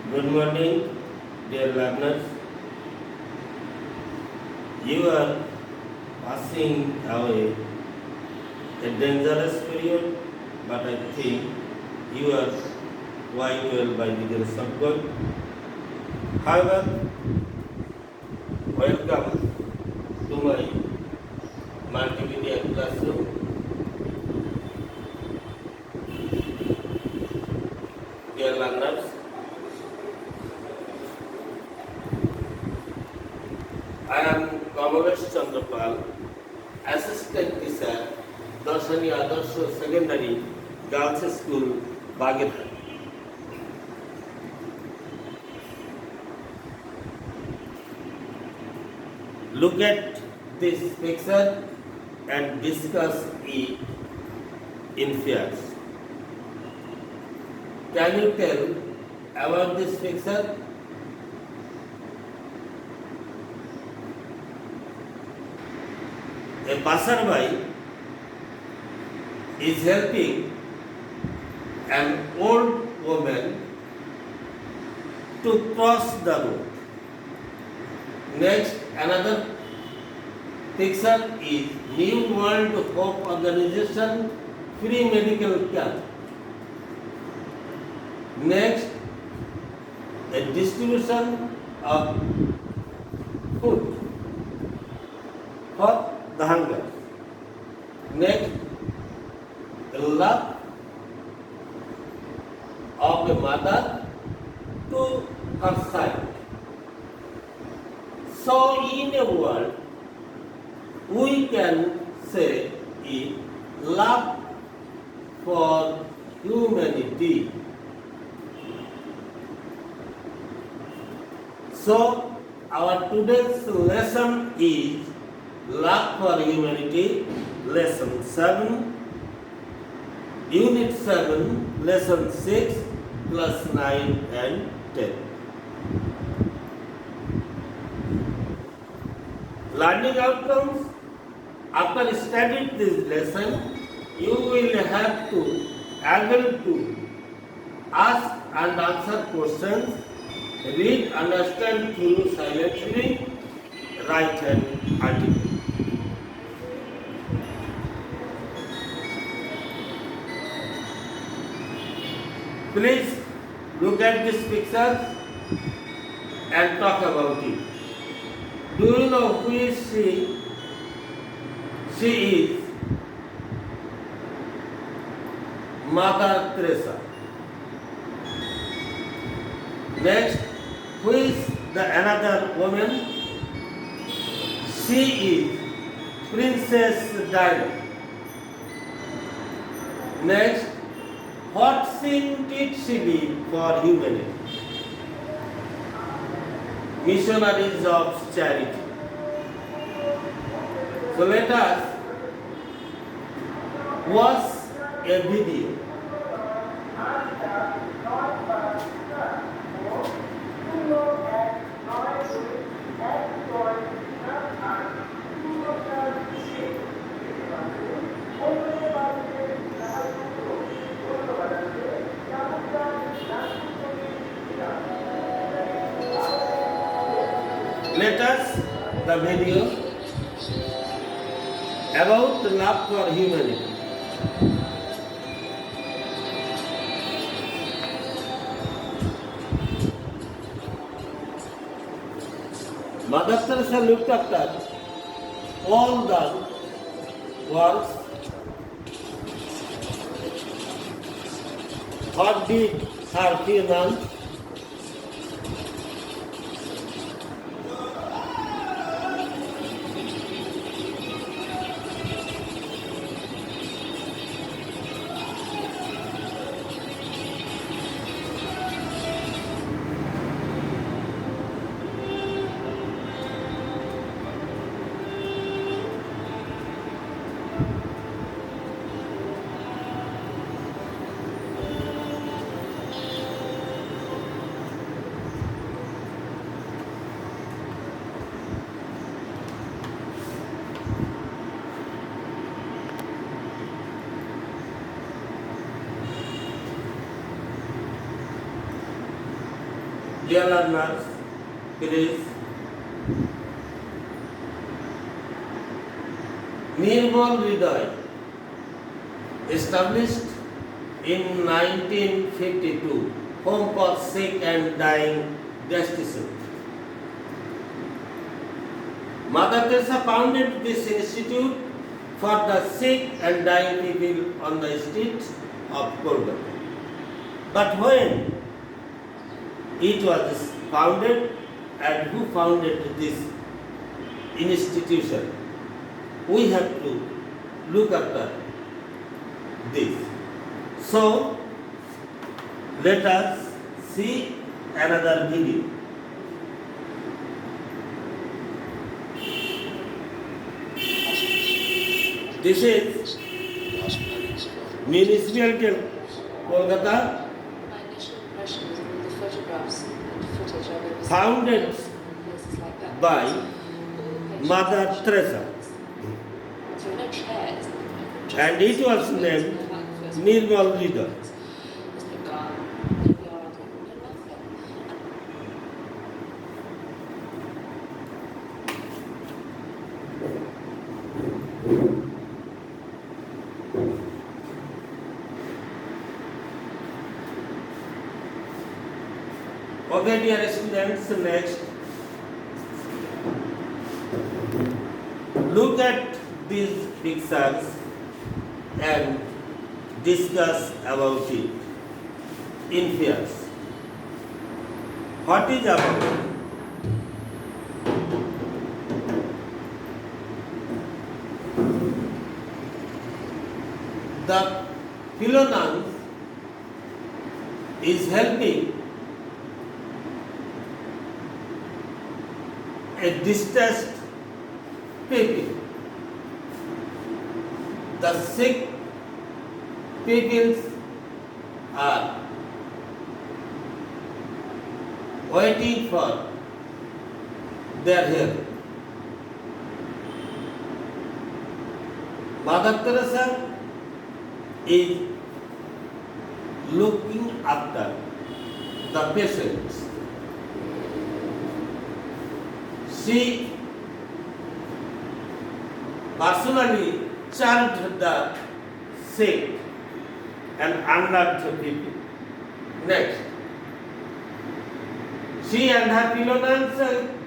Good morning, dear learners. You are passing away a dangerous period, but I think you are quite well by the grace of God. However, welcome to my multimedia classroom. Dear learners, I am Kamavesh Chandrapal, Assistant Teacher, Darshani Adarsh Secondary Girls School, Bagirhat. Look at this picture and discuss it in pairs. Can you tell about this picture? A passerby is helping an old woman to cross the road. Next, another picture is New World Hope Organization free medical camp. Next, a distribution of food for the hunger. Next, a love of a mother to her son. So, in a word, we can say it love for humanity. So, our today's lesson is Love for Humanity, Lesson 7, Unit 7, Lesson 6, plus 9 and 10. Learning outcomes. After studying this lesson, you will have to able to ask and answer questions, read, understand through silently, write an article. Please look at this picture and talk about it. Do you know who is she? She is Mother Teresa. Next, who is the another woman? She is Princess Diana. Next, what sin did she be for humanity? Missionaries of charity. So let us watch a video. Let us the video about love for humanity. Mother Teresa looked after all the works. What did her few nuns? Dear learners, please. Nirmal Hriday, established in 1952, home for sick and dying destitute. Mother Teresa founded this institute for the sick and dying people on the streets of Kolkata. But when it was founded and who founded this institution, we have to look after this. So, let us see another video. This is Municipality of Kolkata, My initial impression was all the photographs and footage of it was founded places like that. by All the pictures Mother and Teresa, photos. So no chairs. and it was named Nirmal Hriday. There's no garden, no yard, no nothing. Okay, dear students, next. Look at these pictures and discuss about it in pairs. What is about? The Philonuns is helping a distressed people. The sick people are waiting for their help. Mother Teresa is looking after the patients. She personally charged the sick and unloved people. Next, she and her Philonuns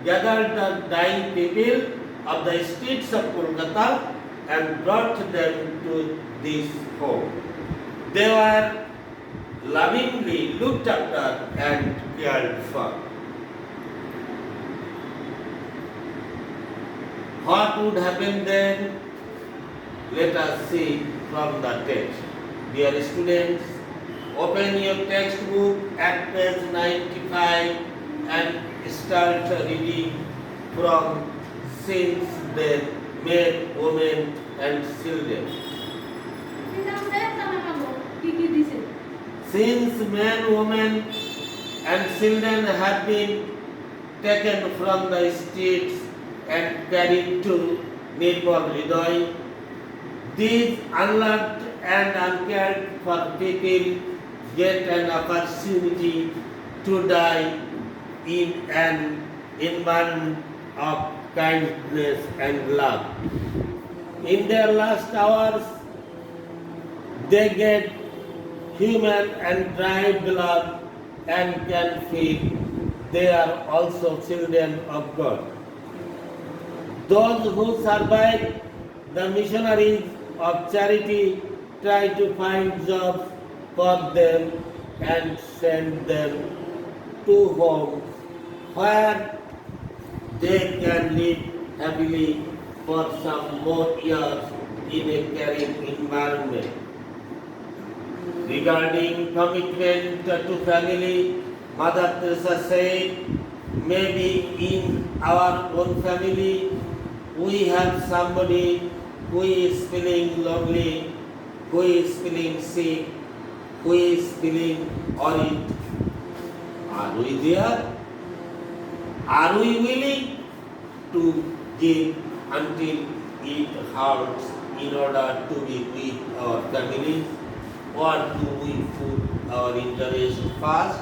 gathered the dying people of the streets of Kolkata and brought them to this home. They were lovingly looked after and cared for. What would happen then? Let us see from the text. Dear students, open your textbook at page 95 and start reading from since then men, women and children. Since men, women and children have been taken from the streets and carried to Nirmal Hriday, these unloved and uncared for people get an opportunity to die in an environment of kindness and love. In their last hours, they get human and dry blood and can feel they are also children of God. Those who survive, the missionaries of charity try to find jobs for them and send them to homes where they can live happily for some more years in a caring environment. Regarding commitment to family, Mother Teresa said, maybe in our own family we have somebody who is feeling lonely, who is feeling sick, who is feeling worried. Are we there? Are we willing to give until it hurts in order to be with our families? Or do we put our interest first?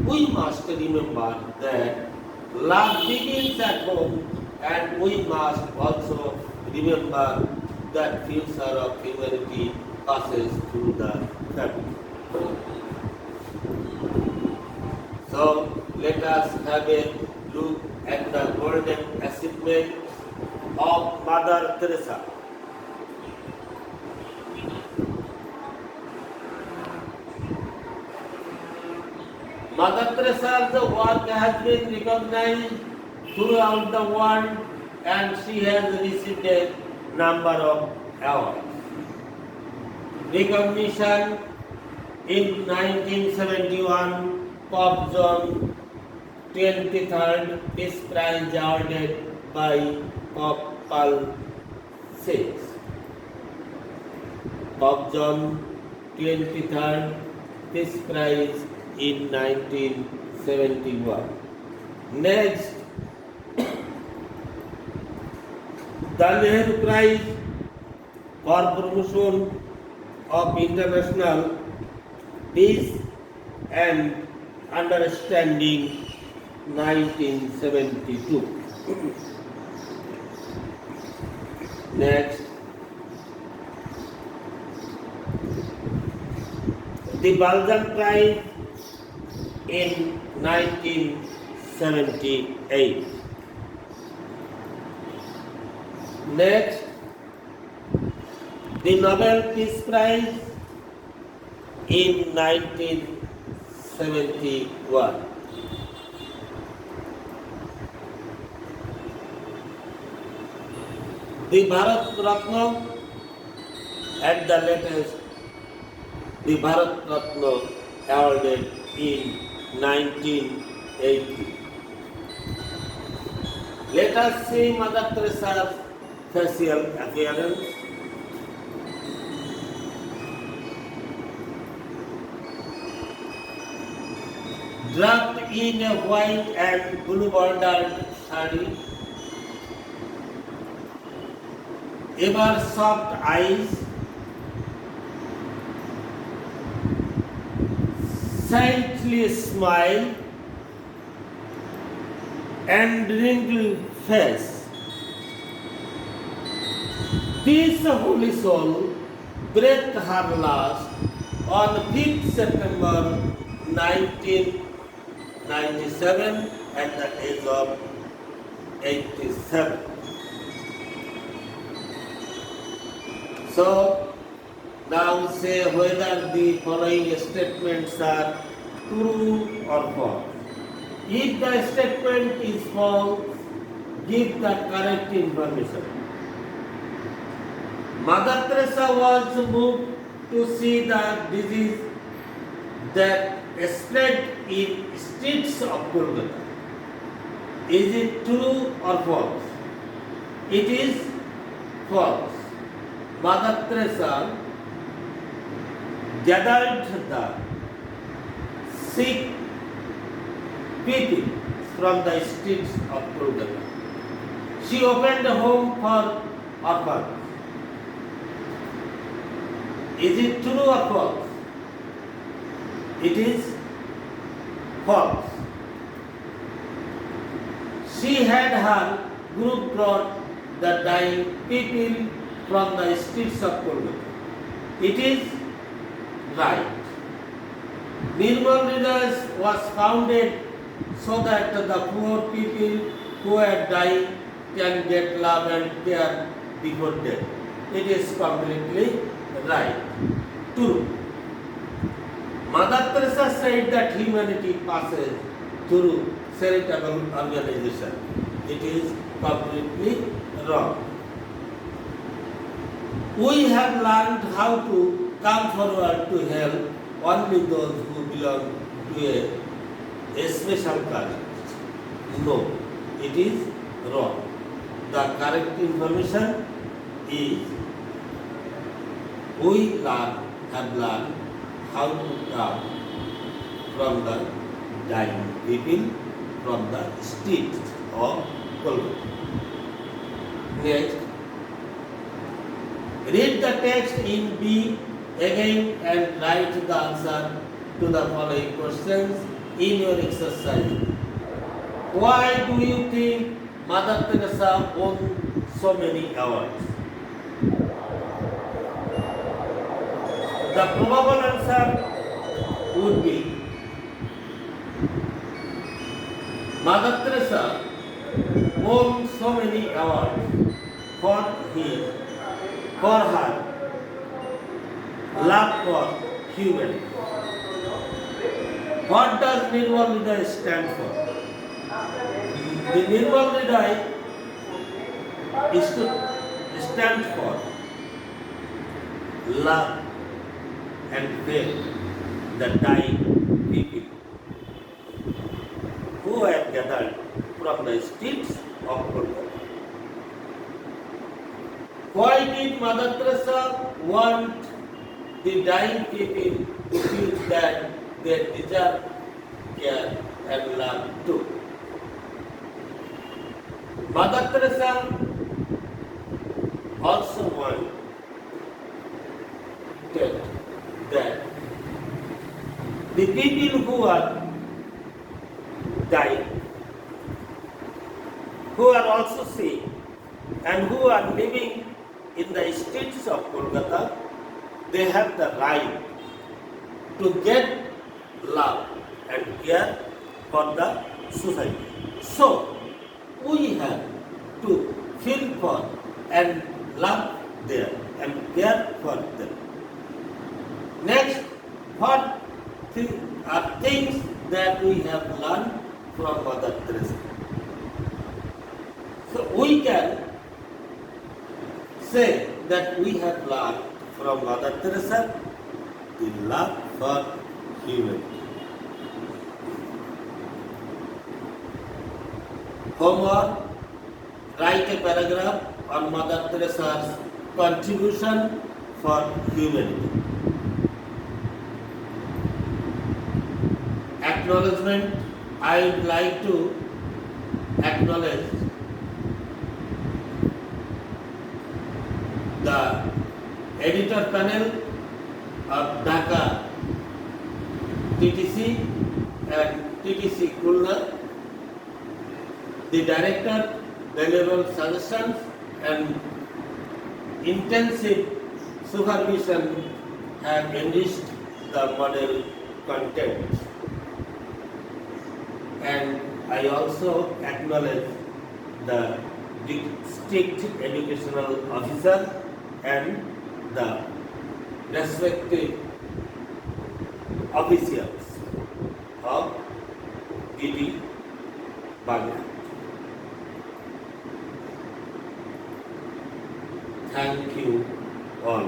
we must remember that love begins at home, and we must also remember that future of humanity passes through the family. So let us have a look at the golden achievement of Mother Teresa. Mother Teresa's work has been recognized throughout the world, and she has received a number of awards. Recognition in 1971, Pope John 23rd Peace Prize awarded by Pope Paul VI. Pope John 23rd Peace Prize in 1971. Next, the Nehru Prize for promotion of international peace and understanding 1972. Next, the Balzan Prize in 1978. Next, the Nobel Peace Prize in 1971. The Bharat Ratna at the latest, the Bharat Ratna awarded in 1980. Let us see Mother Teresa's facial appearance. Draped in a white and blue bordered sari, ever soft eyes, saintly smile, and wrinkled face. This holy soul breathed her last on 5th September 1997 at the age of 87. So, now say whether the following statements are true or false. If the statement is false, give the correct information. Mother Teresa was moved to see the disease that spread in streets of Kolkata. Is it true or false? It is false. Mother Teresa gathered the sick people from the streets of Kolkata. She opened a home for orphans. Is it true or false? It is false. She had her group brought the dying people from the streets of Kolkata. It is right. Nirmal Hridayas was founded so that the poor people who are dying can get love and care before death. It is completely right. True. Mother Teresa said that humanity passes through charitable organization. It is completely wrong. We have learned how to come forward to help only those who belong to a special caste. No, it is wrong. The correct information is we have learned how to come from the dying people from the streets of Kolkata. Next, read the text in B again and write the answer to the following questions in your exercise. Why do you think Mother Teresa won so many awards? The probable answer would be Mother Teresa won so many awards for her love for humanity. What does Nirmal Hriday stand for? The Nirmal Hriday is to stand for love and faith the dying people who have gathered from the streets of Kolkata. Why did Mother Teresa want the dying people to feel that they deserve care and love too? Mother Teresa also wanted that the people who are dying, who are also sick, and who are living in the streets of Kolkata, they have the right to get love and care for the society. So, we have to feel for and love them and care for them. Next, what are things that we have learned from Mother Teresa? So we can say that we have learned from Mother Teresa the love for humanity. Homework, write a paragraph on Mother Teresa's contribution for humanity. Acknowledgement, I would like to acknowledge the editor panel of Dhaka TTC and TTC Khulna, the director, valuable suggestions and intensive supervision have enriched the model content. And I also acknowledge the district educational officer and the respective officials of DD Baghat. Thank you all.